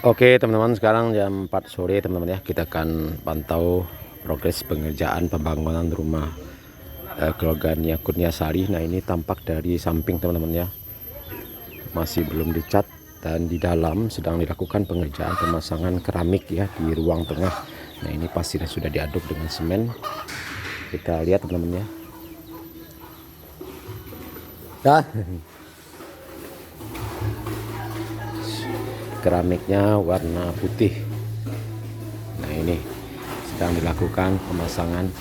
Oke teman-teman, sekarang jam 4 sore teman-teman ya, kita akan pantau progres pengerjaan pembangunan rumah keluarga Nia Kurniasari. Nah ini tampak dari samping teman-teman ya, masih belum dicat, dan di dalam sedang dilakukan pengerjaan pemasangan keramik ya di ruang tengah. Nah ini pasirnya sudah diaduk dengan semen, kita lihat teman-teman ya. Keramiknya warna putih. Nah ini sedang dilakukan pemasangan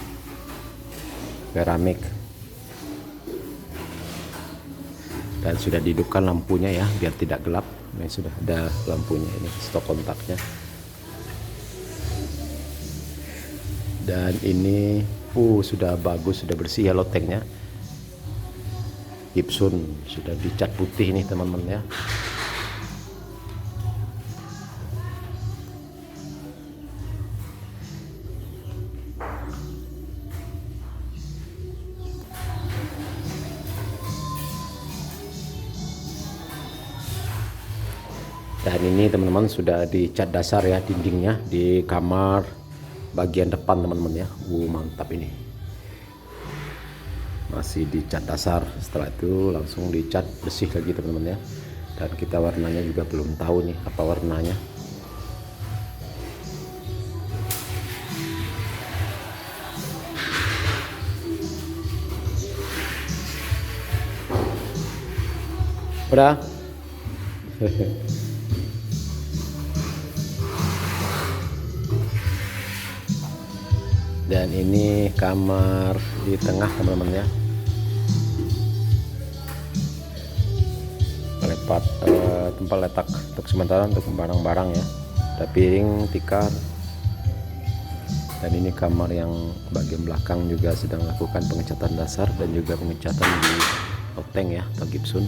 keramik, dan sudah dihidupkan lampunya ya biar tidak gelap. Ini sudah ada lampunya, ini stop kontaknya. Dan ini sudah bagus, sudah bersih ya lotengnya. Gipsun sudah dicat putih nih teman-teman ya. Dan ini teman-teman sudah dicat dasar ya dindingnya di kamar bagian depan teman-teman ya. Mantap ini. Masih dicat dasar, setelah itu langsung dicat bersih lagi teman-teman ya. Dan kita warnanya juga belum tahu nih apa warnanya. Udah. Dan ini kamar di tengah teman-teman ya, tempat letak untuk sementara untuk barang-barang ya, ada piring, tikar. Dan ini kamar yang bagian belakang juga sedang lakukan pengecatan dasar dan juga pengecatan di loteng ya atau gipsun.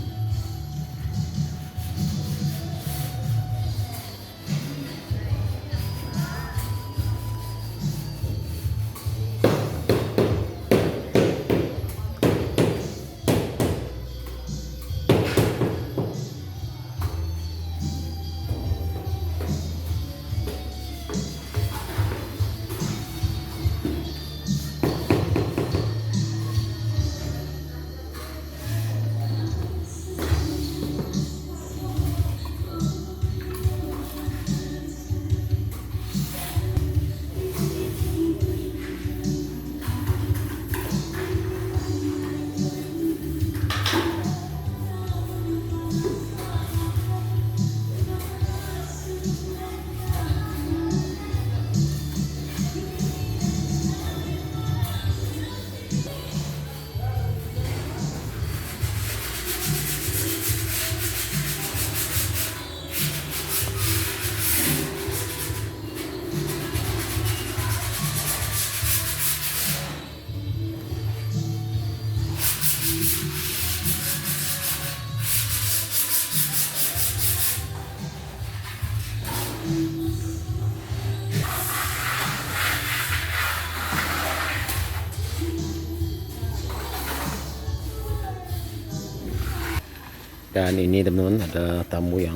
Dan ini teman-teman, ada tamu yang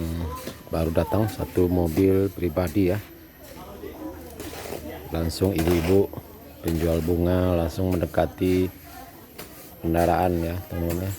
baru datang, satu mobil pribadi ya. Langsung ibu-ibu penjual bunga langsung mendekati kendaraan ya teman-teman ya.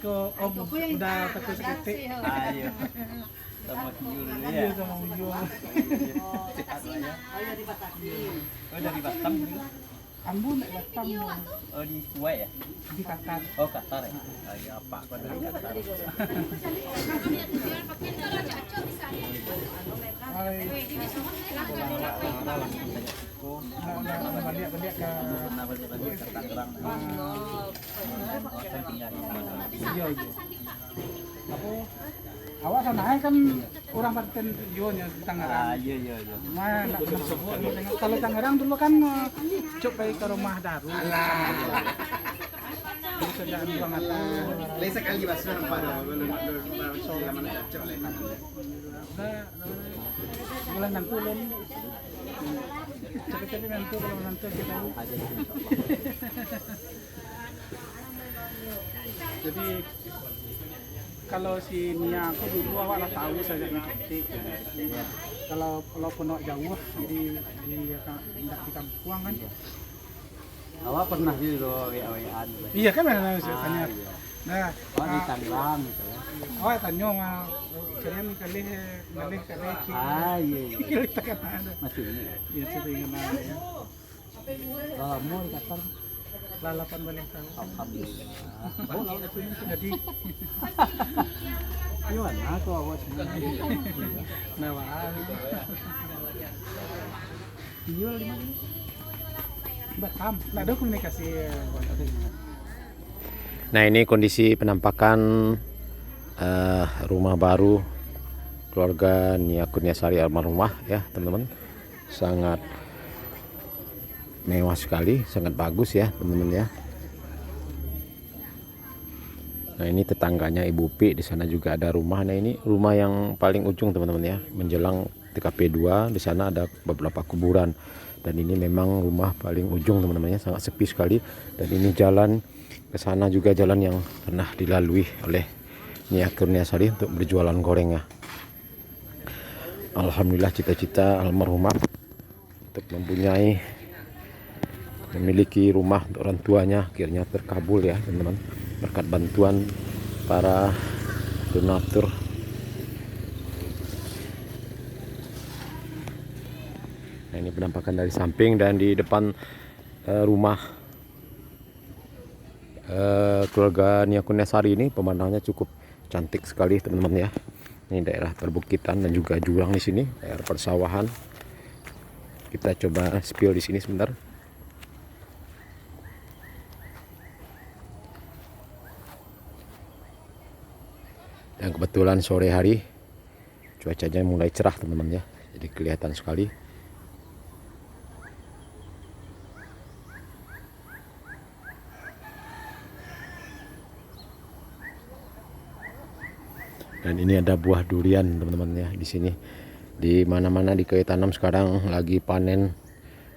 Iko udah takut seketik. Ayo. Sama tuyul dulu ya. Iya sama Ujo. Sehat lah ya. Oh dari Batam juga. Ambon naik Batam Oh di Kuwait ya? di Qatar. Oh Qatar ya? Ayo apa kau dari Qatar? Hai. Balik ke Pernah balik ke Tangerang. Saya tinggal di mana? Iya. Apa? Awak sana kan orang Banten tujuan ya di Tangerang. Iya iya iya. Nah, nak pernah sebut. Kalau Tangerang dulu kan cuk baik ke rumah Daru. Terus saja di Bangatan. Lesa kali basah nampak dah. Belum soal mana cocok lah. Udah bulan nanti belum. Cepet-cepet nanti kalau nanti kita tahu. Jadi kalau si Nia aku dulu awak lah tahu saja nanti. Kalau pun jauh di kampung kan. Awak pernah juga WA-WA-an? Iya kan mana saya tanya. Nah, Oh di Tangerang gitu ya? awak tanya kalian kali kali Ah iya iya. kali takkan ada. Masih ini ya? Iya saya ingat ya. Lama di Qatar? Lalapan balik tahu. Alhamdulillah. Oh, lawan itu jadi. Gimana aku awak sebenarnya? Nah, wah. Jual di mana? Batam. Nah, ada komunikasi. Nah ini kondisi penampakan rumah baru keluarga Nia Kurniasari almarhumah ya teman-teman, sangat mewah sekali, sangat bagus ya teman-teman ya. Nah ini tetangganya Ibu Pi, di sana juga ada rumah. Nah ini rumah yang paling ujung teman-teman ya, menjelang TKP 2. Di sana ada beberapa kuburan dan ini memang rumah paling ujung teman-teman ya, sangat sepi sekali. Dan ini jalan ke sana juga jalan yang pernah dilalui oleh Nia Kurniasari untuk berjualan goreng ya. Alhamdulillah cita-cita almarhumah untuk memiliki rumah untuk orang tuanya akhirnya terkabul ya teman-teman, berkat bantuan para donatur. Nah ini penampakan dari samping dan di depan rumah keluarga Nia Kurniasari ini pemandangannya cukup cantik sekali teman-teman ya. Ini daerah perbukitan dan juga jurang di sini, daerah persawahan. Kita coba spill di sini sebentar. Dan kebetulan sore hari cuacanya mulai cerah teman-teman ya, jadi kelihatan sekali. Dan ini ada buah durian teman-teman ya di sini. Di mana-mana di Kayu Tanam sekarang lagi panen,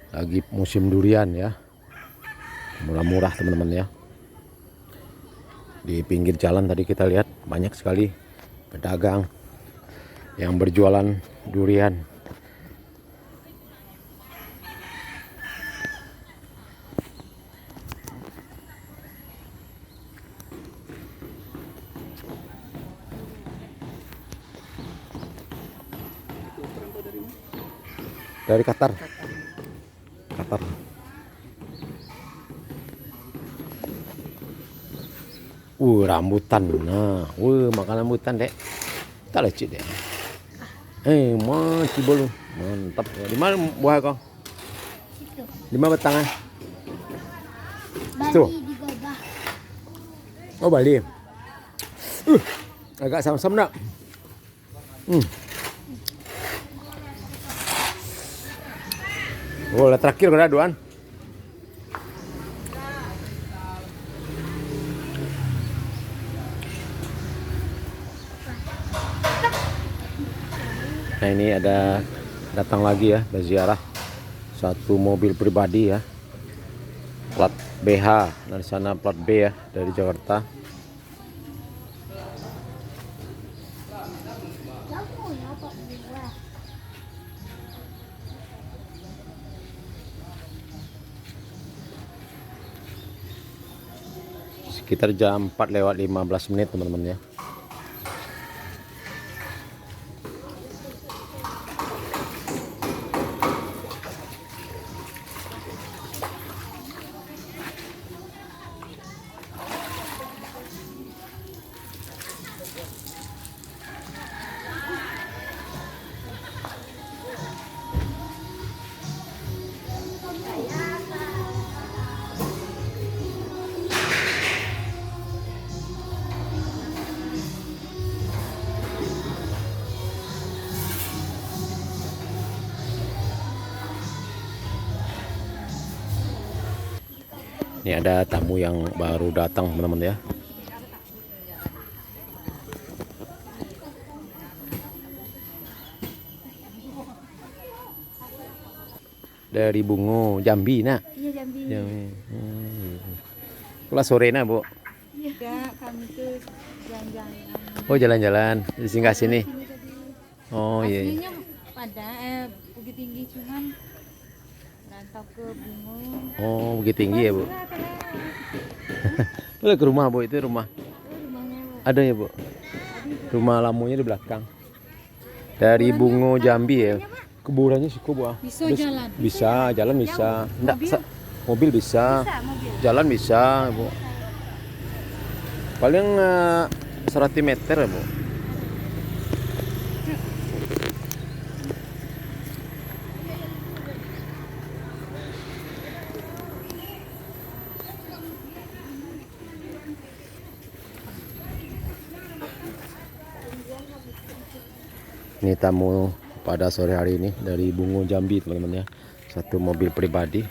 lagi musim durian ya. Murah-murah teman-teman ya. Di pinggir jalan tadi kita lihat banyak sekali pedagang yang berjualan durian. Dari Qatar. Rambutan. Nah, makan rambutan, Dek. Tak lecet, Dek. Mati bolu. Mantap. Di mana buah kau? Di mana batang? Tuh. Bali di Gabah. Oh, Bali. Agak sam-sam nak. Oh, lah terakhir kena duan. Nah ini ada datang lagi ya berziarah satu mobil pribadi ya, plat BH, dari sana plat B ya dari Jakarta. Sekitar jam 4:15 teman-teman ya. Ini ada tamu yang baru datang teman-teman ya. Dari Bungo Jambi nak. Iya Jambi. Jambi. Kelas sore nak bu. Iya. Kami tuh jalan-jalan. Oh jalan-jalan di singgah sini. Sini tadi. Oh iya. Aslinya pada Bukit Tinggi cuman rantau ke Bungo. Oh Bukit Tinggi ya bu. Telat. Boleh ke rumah bu, itu rumah. Rumahnya Ada ya bu. Rumah lamunya di belakang. Dari Bungo Jambi ya. Kuburannya sih bu. bisa Terus jalan. Bisa, jalan bisa. Enggak, mobil bisa. Bisa mobil. Jalan bisa bu. Paling 100 meter ya bu. Ini tamu pada sore hari ini dari Bungo Jambi teman-teman ya. Satu mobil pribadi.